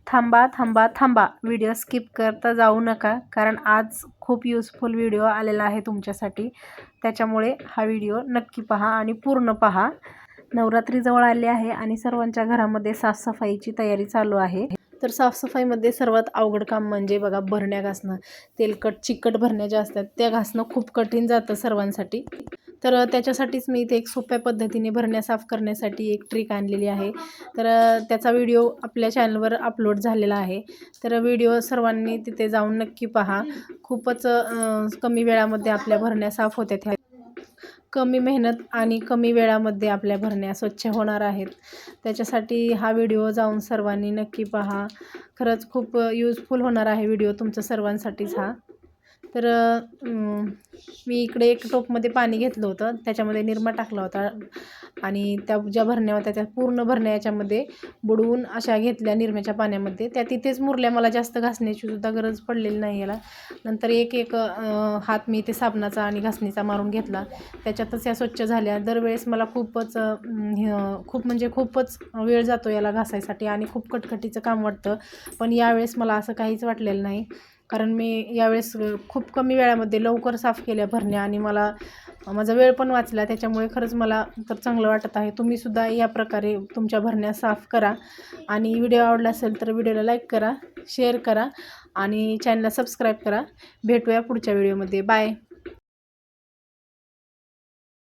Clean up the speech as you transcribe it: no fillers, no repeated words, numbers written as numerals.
थांबा थांबा थांबा, व्हिडिओ स्किप करता जाऊ नका, कारण आज खूप युजफुल व्हिडिओ आलेला आहे तुमच्यासाठी. त्याच्यामुळे हा व्हिडिओ नक्की पहा आणि पूर्ण पहा. नवरात्री जवळ आली आहे आणि सर्वांच्या घरामध्ये साफसफाईची तयारी चालू आहे. तर साफसफाईमध्ये सर्वात अवघड काम म्हणजे बघा भरण्या घासणं. तेलकट चिकट भरण्या ज्या असतात त्या घासणं खूप कठीण जातं सर्वांसाठी. तर त्याच्यासाठीच मी इथे एक सोप्या पद्धतीने भरण्या साफ करण्यासाठी एक ट्रिक आणलेली आहे. तर त्याचा व्हिडिओ आपल्या चॅनलवर अपलोड झालेला आहे. तर व्हिडिओ सर्वांनी तिथे जाऊन नक्की पहा. खूपच कमी वेळामध्ये आपल्या भरण्या साफ होतात. कमी मेहनत आणि कमी वेळामध्ये आपल्या भरण्या स्वच्छ होणार आहेत. त्याच्यासाठी हा व्हिडिओ जाऊन सर्वांनी नक्की पहा. खरंच खूप यूजफुल होणार आहे व्हिडिओ तुमच्या सर्वांसाठीच हा. तर मी इकडे एक टोपमध्ये पाणी घेतलं होतं, त्याच्यामध्ये निरमा टाकला होता आणि त्या ज्या भरण्या होत्या त्या पूर्ण भरण्या याच्यामध्ये बुडवून अशा घेतल्या निरम्याच्या पाण्यामध्ये. त्या तिथेच मुरल्या, मला जास्त घासण्याची सुद्धा गरज पडलेली नाही याला. नंतर एक एक हात मी ते साबणाचा आणि घासणीचा मारून घेतला, त्याच्यातच या स्वच्छ झाल्या. दरवेळेस मला खूपच खूपच वेळ जातो याला घासायसाठी आणि खूप कटकटीचं काम वाटतं. पण यावेळेस मला असं काहीच वाटलेलं नाही, कारण मी यावेळेस खूप कमी वेळामध्ये लवकर साफ केल्या भरण्या आणि माझा वेळ पण वाचला. त्याच्यामुळे खरंच मला तर चांगलं वाटत आहे. तुम्हीसुद्धा या प्रकारे तुमच्या भरण्या साफ करा आणि व्हिडिओ आवडला असेल तर व्हिडिओला लाईक करा, शेअर करा आणि चॅनलला सबस्क्राईब करा. भेटूया पुढच्या व्हिडिओमध्ये. बाय.